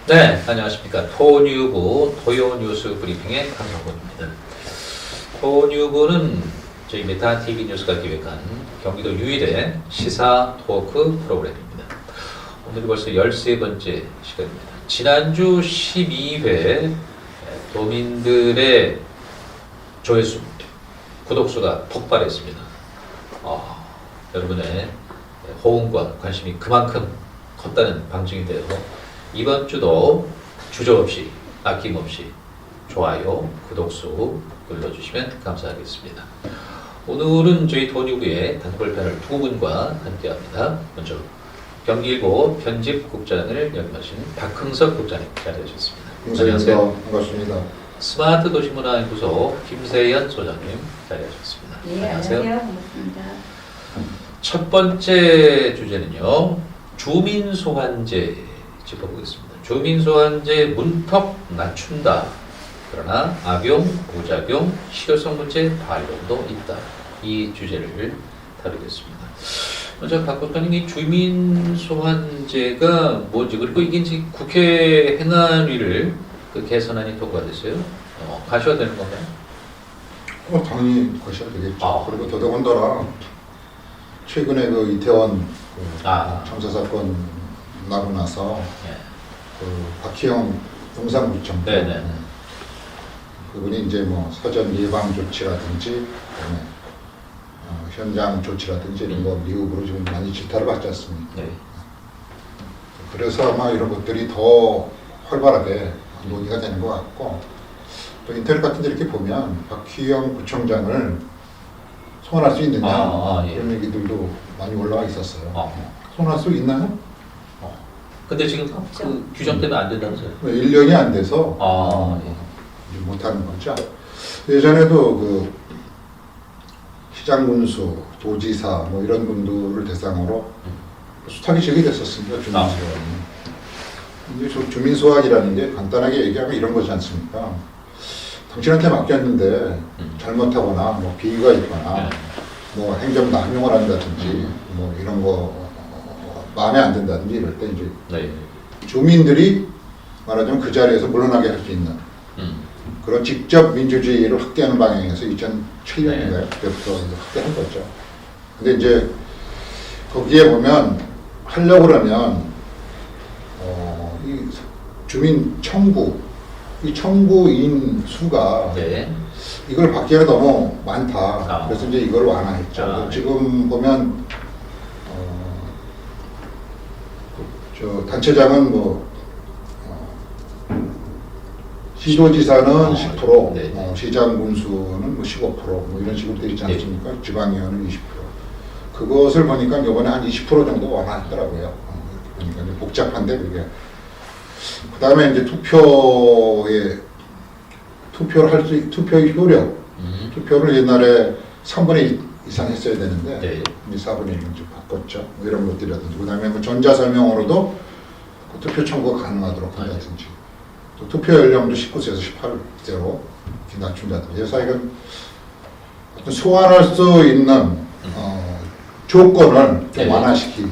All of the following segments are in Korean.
네, 안녕하십니까. 토뉴브 토요뉴스 브리핑의 강성곤입니다. 토뉴브는 저희 메타TV 뉴스가 기획한 경기도 유일의 시사 토크 프로그램입니다. 오늘이 벌써 13번째 시간입니다. 지난주 12회 도민들의 조회수, 구독수가 폭발했습니다. 여러분의 호응과 관심이 그만큼 컸다는 방증인데요. 이번 주도 주저없이 아낌없이 좋아요, 구독수 눌러주시면 감사하겠습니다. 오늘은 저희 토뉴브의 단골편을 두 분과 함께합니다. 먼저 경기일보 편집국장을 역임하신 박흥석 국장님 자리하셨습니다. 안녕하세요. 반갑습니다. 스마트 도시문화연구소 김세연 소장님 자리하셨습니다. 네, 안녕하세요. 반갑습니다. 첫 번째 주제는요, 주민소환제 짚어보겠습니다. 주민소환제 문턱 낮춘다. 그러나 악용, 부작용, 실효성 문제 반론도 있다. 이 주제를 다루겠습니다. 먼저 박 국장님, 이 주민소환제가 뭔지, 그리고 이게 이제 국회 행안위를 그 개선안이 통과됐어요. 가셔야 되는 건가요? 당연히 거셔야 되겠죠. 그리고 더더군다나 최근에 그 이태원 참사 사건 나고 나서 그 박희영 용산구청 그분이 이제 뭐 사전 예방 조치라든지 그다음에 현장 조치라든지 이런 거 미국으로 좀 많이 질타를 받지 않습니까? 네. 그래서 아마 이런 것들이 더 활발하게 논의가 되는 것 같고, 또 인터넷 같은 데 이렇게 보면 박희영 구청장을 소환할 수 있느냐 예. 이런 얘기들도 많이 올라와 있었어요. 소환할 수 있나요? 근데 지금 그 규정 때문에 안 된다면서요? 1년이 안 돼서 못하는 거죠. 예전에도 그 시장군수, 도지사 뭐 이런 분들을 대상으로 수탁이 제기됐었습니다. 주민소환이. 근데 주민소환이라는 게 간단하게 얘기하면 이런 거지 않습니까? 당신한테 맡겼는데 잘못하거나 뭐 비위가 있거나 뭐 행정 남용을 한다든지 뭐 이런 거 마음에 안 든다든지 이럴 때 이제 주민들이 말하자면 그 자리에서 물러나게 할 수 있는 그런 직접 민주주의를 확대하는 방향에서 2007년인가요? 그때부터 확대한 거죠. 근데 이제 거기에 보면 하려고 그러면 이 주민 청구, 이 청구인 수가 이걸 받기가 너무 많다. 그래서 이제 이걸 완화했죠. 지금 보면 저 단체장은 뭐 시도지사는 10%, 시장 군수는 뭐 15%뭐 이런 식으로 되어 있지 않습니까? 지방의원은 20%. 그것을 보니까 이번에 한 20% 정도 완화했더라고요. 그러니까 이제 복잡한데 그게. 그 다음에 이제 투표의 효력. 투표를 옛날에 3분의 2 이상 했어야 되는데 이제 4분의 1을 좀 바꿨죠. 뭐 이런 것들이라든지. 그 다음에 뭐 전자설명으로도 그 투표 청구가 가능하도록 한다든지. 또 투표 연령도 19세에서 18세로 낮춘다든지. 그래서 이건 어떤 소환할 수 있는 조건을 좀 완화시킨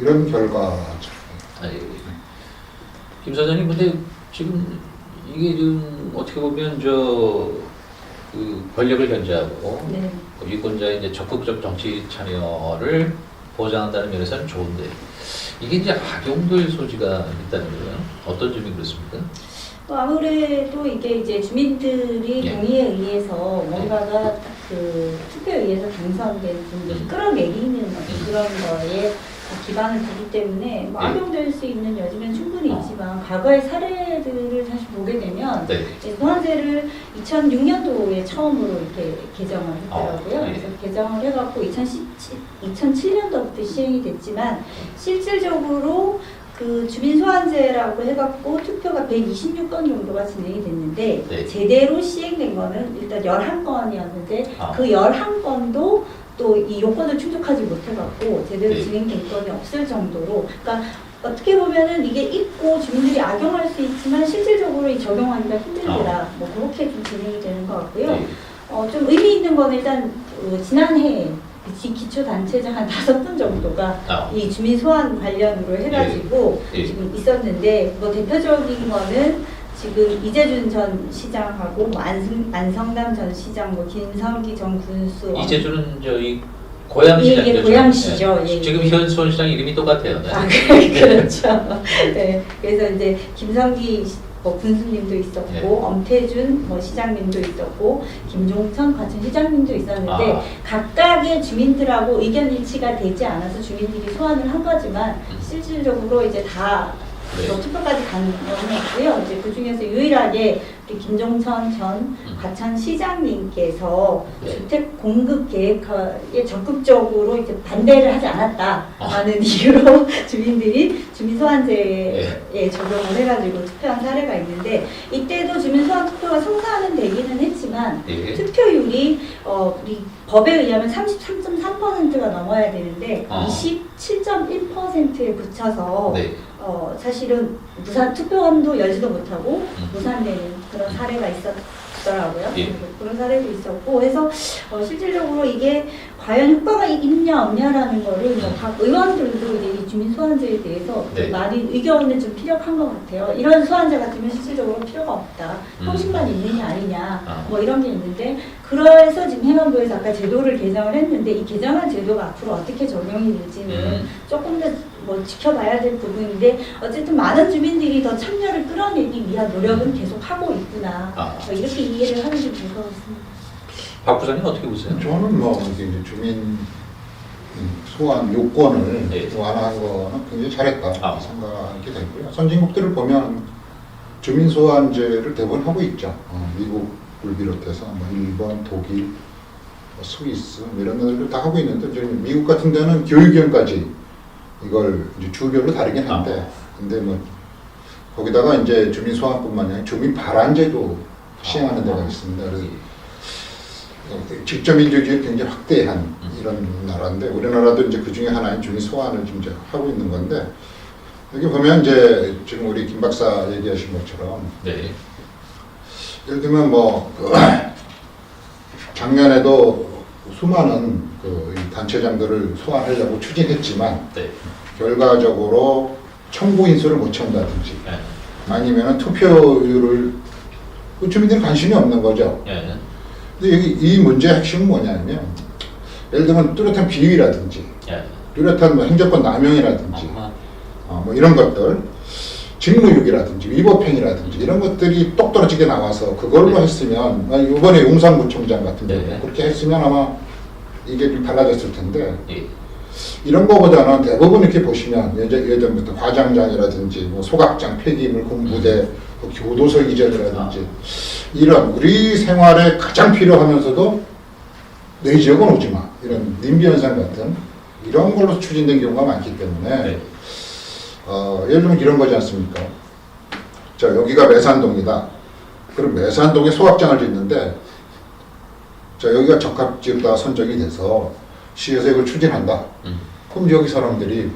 이런 결과죠. 김 사장님, 근데 지금 이게 좀 어떻게 보면 그 권력을 견제하고 유권자의 이제 적극적 정치 참여를 보장한다는 면에서는 좋은데, 이게 이제 악용될 소지가 있다는 거예요. 어떤 점이 그렇습니까? 아무래도 이게 이제 주민들이 동의에 의해서 뭔가가 그 투표에 의해서 당선된 분들을 끌어내리는 그런 거에 기반을 두기 때문에 뭐 악용될 수 있는 여지는 충분히 있지만, 과거의 사례들을 다시 보게 되면 소환제를 2006년도에 처음으로 이렇게 개정을 했더라고요. 그래서 개정을 해갖고 2007년도부터 시행이 됐지만, 실질적으로 그 주민소환제라고 해갖고 투표가 126건 정도가 진행이 됐는데 제대로 시행된 거는 일단 11건이었는데 그 11건도 또 이 요건을 충족하지 못해갖고 제대로 진행된 건이 없을 정도로, 그러니까 어떻게 보면은 이게 있고 주민들이 악용할 수 있지만 실질적으로 이 적용하기가 힘들더라. 뭐 그렇게 좀 진행이 되는 것 같고요. 좀 의미 있는 건 일단 지난해 기초단체장 한 5분 정도가 아. 이 주민 소환 관련으로 해가지고 예. 지금 있었는데 뭐 대표적인 거는 지금 이재준 전 시장하고 뭐 안성남 전 시장, 뭐 김성기 전 군수, 이재준은 저희 고양시장이죠. 예, 고양시죠. 예. 지금 현수원 시장 이름이 똑같아요. 네. 아, 그렇죠. 네. 그래서 이제 김성기 뭐 군수님도 있었고, 네. 엄태준 뭐 시장님도 있었고, 김종천 과천시장님도 있었는데 아. 각각의 주민들하고 의견 일치가 되지 않아서 주민들이 소환을 한 거지만 실질적으로 이제 다 네. 투표까지 간 경우는 없고요. 이제 그 중에서 유일하게 우리 김종천 전 과천 시장님께서 네. 주택 공급 계획에 적극적으로 이제 반대를 하지 않았다라는 아. 이유로 주민들이 주민소환제에 적용을 해가지고 투표한 사례가 있는데 이때도 주민소환 투표가 성사는 되기는 했지만 예. 투표율이 우리 법에 의하면 33.3%가 넘어야 되는데 아. 27.1%에 그쳐서 네. 사실은 투표함도 열지도 못하고 음. 무산되는 그런 사례가 있었더라고요. 예. 그런 사례도 있었고 해서 실질적으로 이게 과연 효과가 있냐 없냐라는 거를 각 의원들도 이제 이 주민 소환제에 대해서 네. 많이 의견을 좀 피력한 것 같아요. 이런 소환제 같으면 실질적으로 필요가 없다. 형식만 있느냐 아니냐 아. 뭐 이런 게 있는데 그래서 지금 행안부에서 아까 제도를 개정을 했는데 이 개정한 제도가 앞으로 어떻게 적용이 될지는 조금 더 뭐 지켜봐야 될 부분인데 어쨌든 많은 주민들이 더 참여를 끌어내기 위한 노력은 계속 하고 있구나. 아. 뭐 이렇게 이해를 하면 좀 될 것 같습니다. 박 부장님 어떻게 보세요? 저는 뭐 이제 주민 소환 요건을 네. 완화한 거는 굉장히 잘했다 아. 생각이 되고요. 선진국들을 보면 주민 소환제를 대부분 하고 있죠. 미국을 비롯해서 뭐 일본, 독일, 뭐 스위스 뭐 이런 데들 다 하고 있는데 이제 미국 같은 데는 교육위원까지 이걸 이제 주별로 다르긴 한데 근데 뭐 거기다가 이제 주민 소환뿐만 아니라 주민 발안제도 시행하는 데가 있습니다. 그래서 직접 민주주의 굉장히 확대한 이런 나라인데 우리나라도 이제 그 중에 하나인 주민 소환을 지금 이제 하고 있는 건데 여기 보면 이제 지금 우리 김 박사 얘기하신 것처럼 네. 예를 들면 뭐 작년에도 수많은 이 단체장들을 소환하려고 추진했지만 네. 결과적으로 청구 인수를 못 채운다든지 네. 아니면 투표율을 주민들이 관심이 없는 거죠. 네. 근데 여기 이 문제의 핵심은 뭐냐면 예를 들면 뚜렷한 비위라든지 네. 뚜렷한 뭐 행정권 남용이라든지 아하. 뭐 이런 것들 직무유기라든지 위법행위라든지 이런 것들이 똑 떨어지게 나와서 그걸로 네. 했으면 이번에 용산구청장 같은 경우 네. 그렇게 했으면 아마 이게 좀 달라졌을 텐데 예. 이런 거보다는 대부분 이렇게 보시면 예전부터 과장장이라든지 뭐 소각장 폐기물 공부대 뭐 교도소 이전이라든지 이런 우리 생활에 가장 필요하면서도 내 지역은 오지 마 이런 님비 현상 같은 이런 걸로 추진된 경우가 많기 때문에 네. 예를 들면 이런 거지 않습니까? 자 여기가 매산동이다. 그럼 매산동에 소각장을 짓는데 자 여기가 적합지로다 선정이 돼서 시에서 이걸 추진한다. 그럼 여기 사람들이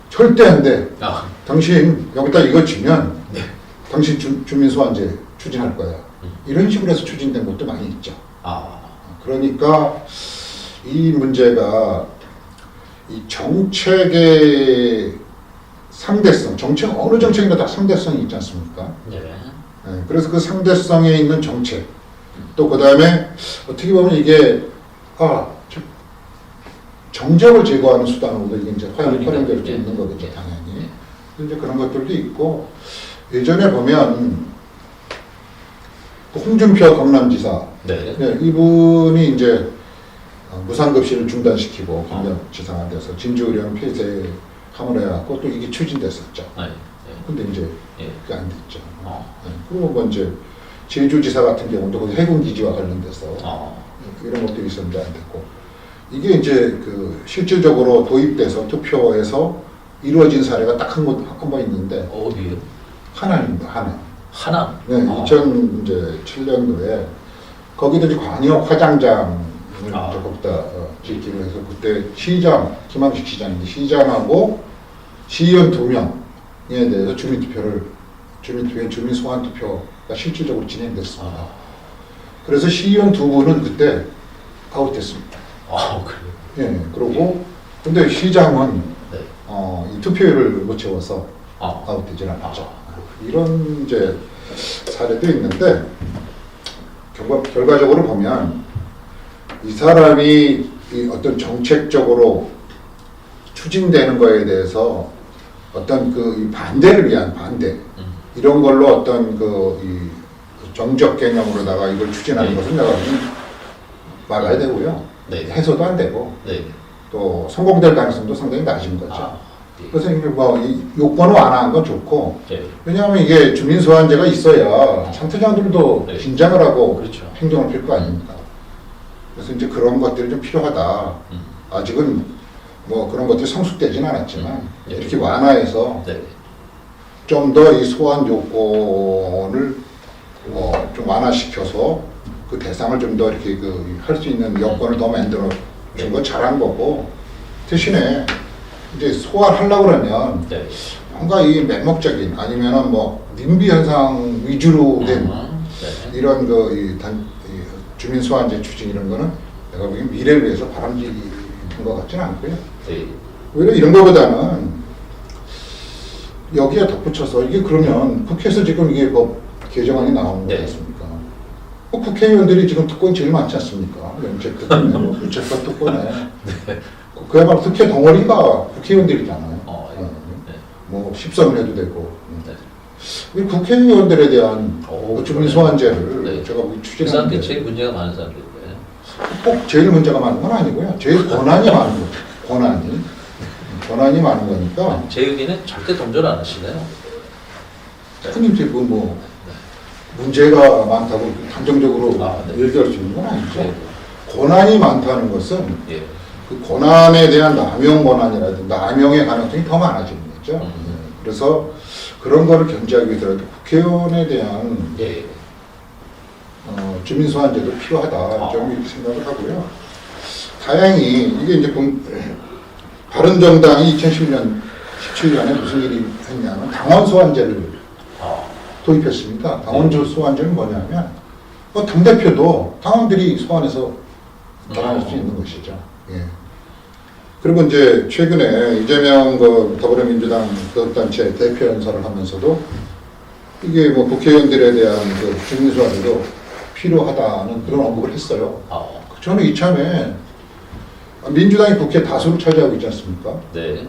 절대 안 돼. 아. 당신 여기다 이거 주면 당신 주민 소환제 추진할 거야. 이런 식으로 해서 추진된 것도 많이 있죠. 아. 그러니까 이 문제가 이 정책의 상대성, 어느 정책이나 다 상대성이 있지 않습니까? 네. 네, 그래서 그 상대성에 있는 정책, 또 그 다음에 어떻게 보면 이게 정적을 제거하는 수단으로도 이게 이제 활용될 수 있는 거겠죠, 당연히. 이제 그런 것들도 있고 예전에 보면 홍준표 경남지사, 네. 네, 이분이 이제 무상급식을 중단시키고 경남지사가 돼서 진주의령 폐쇄함을 해갖고 또 이게 추진됐었죠. 네. 근데 이제 예. 그게 안 됐죠. 어. 네. 그리고 뭐 이제 제주지사 같은 경우도 거기 해군기지와 관련돼서 어. 이런 것들이 있었는데 안 됐고 이게 이제 실질적으로 도입돼서 투표에서 이루어진 사례가 딱 한 번 있는데 어디요? 하남입니다. 하남. 하남. 네, 2007년도에 거기도 이제 광역 화장장을 거기다 짓기로 해서 그때 시장 김항식 시장인데 시장하고 시의원 2명에 대해서 주민 소환 투표가 실질적으로 진행됐습니다. 그래서 시의원 2분은 그때 아웃됐습니다. 아, 그래요? 예, 그러고 근데 시장은 네. 이 투표율을 못 채워서 아. 아웃되질 않았죠. 이런 이제 사례도 있는데 결과적으로 보면 이 사람이 이 어떤 정책적으로 추진되는 거에 대해서 어떤 이 반대를 위한 반대 이런 걸로 어떤 이 정적 개념으로다가 이걸 추진하는 네. 것은 내가 막아야 되고요. 네. 해소도 안 되고 네. 또 성공될 가능성도 상당히 낮은 거죠. 아, 예. 그래서 이게 이 요건을 완화한 건 좋고 네. 왜냐하면 이게 주민 소환제가 있어야 상태장들도 네. 긴장을 하고 그렇죠. 행동을 필 거 아닙니까? 그래서 이제 그런 것들이 좀 필요하다. 아직은 뭐 그런 것들이 성숙되지는 않았지만 네. 이렇게 완화해서 네. 좀 더 이 소환 요건을 좀 완화시켜서 그 대상을 좀 더 이렇게 할 수 있는 여건을 더 만들어 준 건 잘한 거고 대신에 이제 소환하려고 그러면 네. 뭔가 이 맹목적인 아니면은 뭐 님비 현상 위주로 된 네. 이런 이 주민 소환제 추진 이런 거는 내가 보기엔 미래를 위해서 바람직인 것 같지는 않고요. 네. 오히려 이런 거보다는 여기에 덧붙여서 이게 그러면 국회에서 지금 이게 법 개정안이 나오는 네. 거지 않습니까? 국회의원들이 지금 특권이 제일 많지 않습니까? 면책 특권에, 뭐 불체포 특권에. 네. 그야말로 특혜 덩어리가 국회의원들이잖아요. 네. 뭐 십선을 해도 되고. 네. 이 국회의원들에 대한 오, 주민 소환제를 네. 제가 그 추진하는데 사람들이 제일 문제가 많은 사람들일 거예요. 꼭 제일 문제가 많은 건 아니고요. 제일 권한이 많은 거죠. 권한이 많은 거니까. 제 의견은 절대 동조를 안 하시네요. 흔히 지금 뭐 문제가 많다고 단정적으로 얘기할 수 있는 건 아니죠. 네. 권한이 많다는 것은 예. 그 권한에 대한 남용 권한이라든지 남용의 가능성이 더 많아지는 거죠. 그래서 그런 거를 견제하기 위해서라도 국회의원에 대한 예. 주민 소환제도 필요하다. 좀 이렇게 생각을 하고요. 다행히 이게 이제 바른정당이 2010년 17년에 무슨 일이 했냐면 당원 소환제를 도입했습니다. 당원 소환제는 뭐냐면 당대표도 당원들이 소환해서 결합할 수 있는 것이죠. 예. 그리고 이제 최근에 이재명 더불어민주당 교섭단체 대표 연설을 하면서도 이게 뭐 국회의원들에 대한 주민 소환제도 필요하다는 그런 언급을 했어요. 저는 이참에 민주당이 국회 다수를 차지하고 있지 않습니까? 네.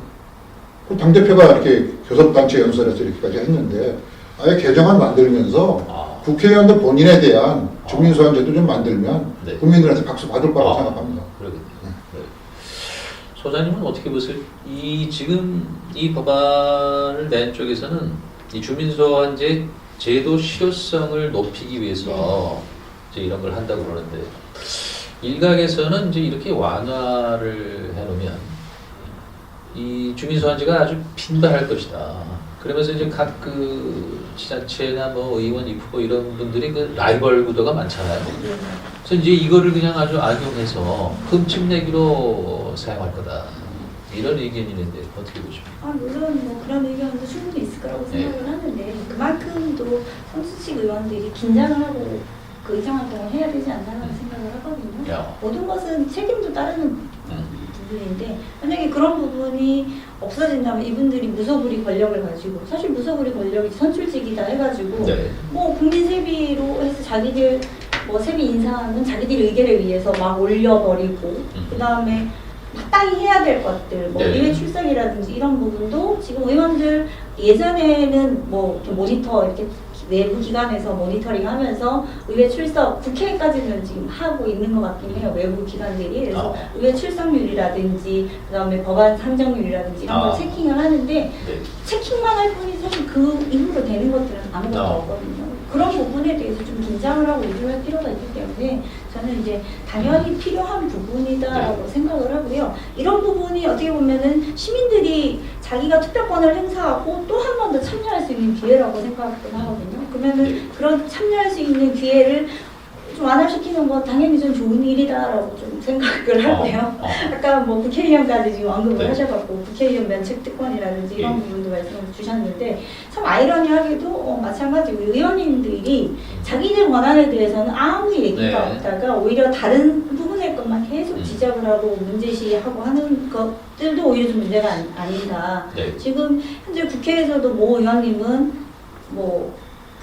당대표가 이렇게 교섭단체 연설에서 이렇게까지 했는데 아예 개정안 만들면서 국회의원들 본인에 대한 주민소환제도 좀 만들면 네. 국민들한테 박수 받을 거라고 생각합니다. 그러겠네요. 네. 소장님은 어떻게 보세요? 지금 이 법안을 낸 쪽에서는 이 주민소환제 제도 실효성을 높이기 위해서 이제 이런 걸 한다고 그러는데 일각에서는 이제 이렇게 완화를 해놓으면 이 주민소환제가 아주 빈발할 것이다. 그러면서 이제 각 지자체나 뭐 의원, 입후보 이런 분들이 라이벌 구도가 많잖아요. 그래서 이제 이거를 그냥 아주 악용해서 흠집내기로 사용할 거다. 이런 의견이 있는데 어떻게 보십니까? 물론 뭐 그런 의견도 충분히 있을 거라고 생각을 하는데 그만큼 또 선수직 의원들이 긴장을 하고 그 의정 활동을 해야 되지 않나라는 생각을 하거든요. 모든 것은 책임도 따르는 부분인데 만약에 그런 부분이 없어진다면 이분들이 무소불위 권력을 가지고 사실 무소불위 권력이 선출직이다 해가지고 네. 뭐 국민 세비로 해서 자기들 뭐 세비 인상은 자기들 의견을 위해서 막 올려버리고 그 다음에 마땅히 해야 될 것들, 뭐 네. 의회 출석이라든지 이런 부분도 지금 의원들 예전에는 뭐 이렇게 모니터 이렇게 외부 기관에서 모니터링하면서 의회 출석 국회까지는 지금 하고 있는 것 같긴 해요. 외부 기관들이 그래서 의회 출석률이라든지 그다음에 법안 상정률이라든지 이런 걸 체킹을 하는데 네. 체킹만 할 뿐이 사실 그 이후로 되는 것들은 아무것도 없거든요. 그런 부분에 대해서 좀 긴장을 하고 의존할 필요가 있기 때문에 저는 이제 당연히 필요한 부분이다라고 생각을 하고요. 이런 부분이 어떻게 보면은 시민들이 자기가 투표권을 행사하고 또 한 번 더 참여할 수 있는 기회라고 생각을 하거든요. 그러면은 그런 참여할 수 있는 기회를 좀 완화시키는 건 당연히 좀 좋은 일이다라고 좀 생각을 하고요. 아까 뭐 국회의원까지 지금 언급을 하셔갖고 국회의원 면책 특권이라든지 이런 부분도 말씀을 주셨는데 참 아이러니하게도 마찬가지고 의원님들이 자기들 권한에 대해서는 아무 얘기가 없다가 오히려 다른 부분에 최근의 것만 계속 지적을 하고 문제시하고 하는 것들도 오히려 좀 문제가 아닌가. 네. 지금 현재 국회에서도 모 의원님은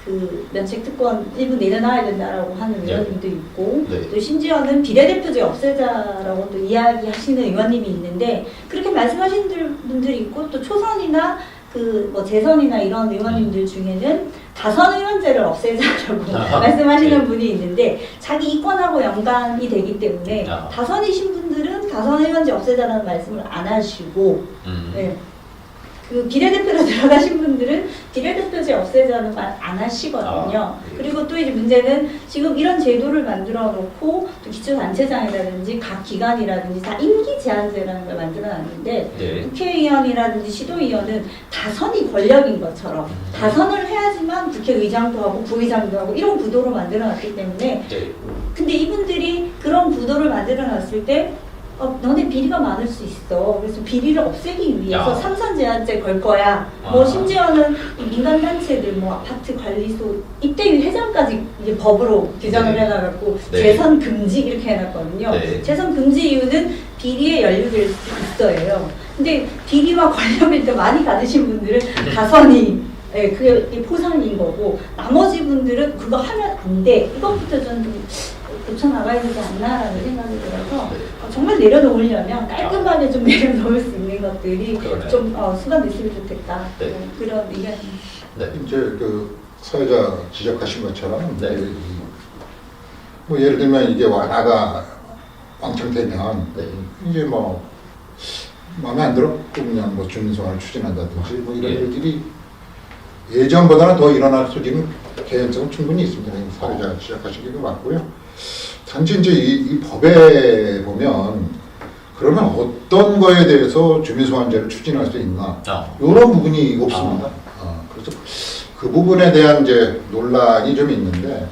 그 면책특권 일부 내려놔야 된다라고 하는 의원님도 있고 네. 또 심지어는 비례대표제 없애자라고 또 이야기하시는 의원님이 있는데 그렇게 말씀하시는 분들이 있고 또 초선이나 재선이나 이런 의원님들 중에는 다선 의원제를 없애자라고 말씀하시는 네. 분이 있는데 자기 이권하고 연관이 되기 때문에 다선이신 분들은 다선 의원제 없애자라는 말씀을 안 하시고 네. 그 비례대표로 들어가신 분들은 비례대표제 없애자는 말 안 하시거든요. 네. 그리고 또 이제 문제는 지금 이런 제도를 만들어 놓고 또 기초단체장이라든지 각 기관이라든지 다 임기 제한제라는 걸 만들어 놨는데 네. 국회의원이라든지 시도의원은 다선이 권력인 것처럼 다선을 해야지만 국회의장도 하고 부의장도 하고 이런 구도로 만들어 놨기 때문에 네. 근데 이분들이 그런 구도를 만들어 놨을 때 너네 비리가 많을 수 있어. 그래서 비리를 없애기 위해서 삼선 제한제 걸 거야. 뭐 심지어는 민간 단체들, 뭐 아파트 관리소 입대위 회장까지 이제 법으로 규정을 네. 해놔갖고 네. 재선 금지 이렇게 해놨거든요. 네. 재선 금지 이유는 비리에 연루될 수 있어요. 근데 비리와 권력을 더 많이 가지신 분들은 다선이 그게 포상인 거고 나머지 분들은 그거 하면 안 돼. 이것부터 저는 좀 고쳐나가야 되지 않나라는 생각이 들어서 정말 내려놓으려면 깔끔하게 좀 내려놓을 수 있는 것들이 그러네. 좀 수반됐으면 좋겠다. 네. 그런 의견입니다. 네. 이제 그 사회자 지적하신 것처럼 네. 뭐 예를 들면 이게 완화가 왕창되면 네. 이제 뭐 마음에 안 들어 그냥 뭐 주민소환을 추진한다든지 뭐 이런 예. 일들이 예전보다는 더 일어날 소지는 개연성은 충분히 있습니다. 사회자 지적하시기도 맞고요. 단지 이제 이 법에 보면 그러면 어떤 거에 대해서 주민소환제를 추진할 수 있나 이런 부분이 없습니다. 그래서 그 부분에 대한 이제 논란이 좀 있는데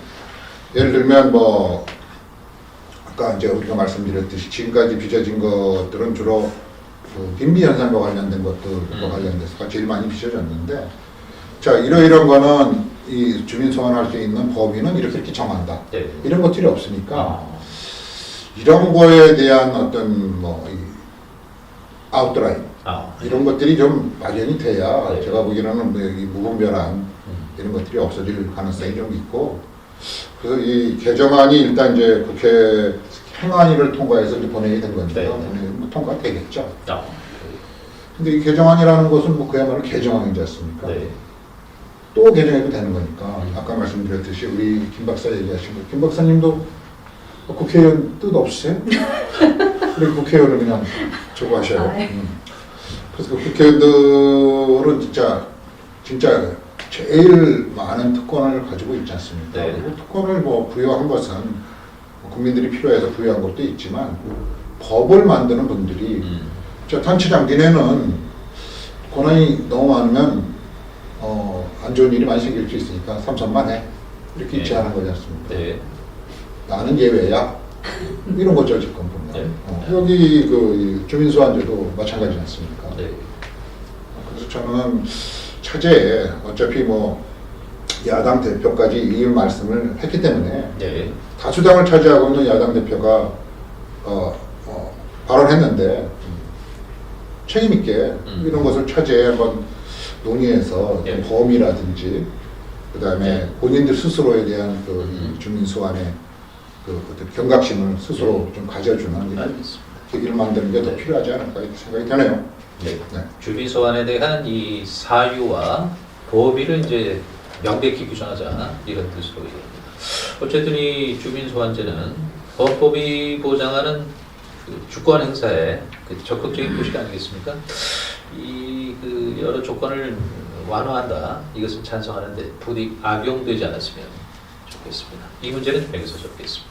예를 들면 뭐 아까 이제 우리가 말씀드렸듯이 지금까지 빚어진 것들은 주로 그 빈비 현상과 관련된 것들과 관련돼서 제일 많이 빚어졌는데 자 이러이런 거는 이 주민 소환할 수 있는 범위는 이렇게 정한다. 네. 이런 것들이 없으니까 이런 거에 대한 어떤 뭐 아웃라인 이런 것들이 좀 마련이 돼야 네. 제가 보기에는 이 무분별한 이런 것들이 없어질 가능성이 좀 있고 그래서 이 개정안이 일단 이제 국회 행안위를 통과해서 이제 보내야 된 거니까 네. 뭐 통과되겠죠. 근데 이 개정안이라는 것은 뭐 그야말로 개정안이지 않습니까? 네. 또 개정해도 되는 거니까 아까 말씀드렸듯이 우리 김 박사 얘기하신 거 김 박사님도 국회의원 뜻 없으세요? 그리고 국회의원을 그냥 저거 하셔요. 그래서 그 국회의원들은 진짜 제일 많은 특권을 가지고 있지 않습니까? 네. 그리고 특권을 뭐 부여한 것은 국민들이 필요해서 부여한 것도 있지만 법을 만드는 분들이 저 단체장 니네는 권한이 너무 많으면 안 좋은 일이 많이 생길 수 있으니까 삼선만 해 이렇게 네. 제안한 거지 않습니까? 네. 나는 예외야 이런 거죠 지금 보면. 네. 여기 그 주민소환제도 마찬가지지 않습니까? 네. 그래서 저는 차제에 어차피 뭐 야당 대표까지 이 말씀을 했기 때문에 네. 다수당을 차지하고 있는 야당 대표가 발언했는데 책임 있게 이런 것을 차제에 한번 논의해서 네. 범위라든지 그다음에 네. 본인들 스스로에 대한 그 이 주민 소환의 그 어떤 경각심을 스스로 좀 가져주는 이런 알겠습니다. 계기를 만드는 게 더 네. 필요하지 않을까 이렇게 생각이 되네요. 네. 네. 주민 소환에 대한 이 사유와 범위를 이제 명백히 규정하자 이런 뜻으로 얘기합니다. 어쨌든 이 주민 소환제는 헌법이 보장하는 그 주권 행사의 그 적극적인 표시 아니겠습니까? 그 여러 조건을 완화한다. 이것을 찬성하는데 부디 악용되지 않았으면 좋겠습니다. 이 문제는 여기서 접겠습니다.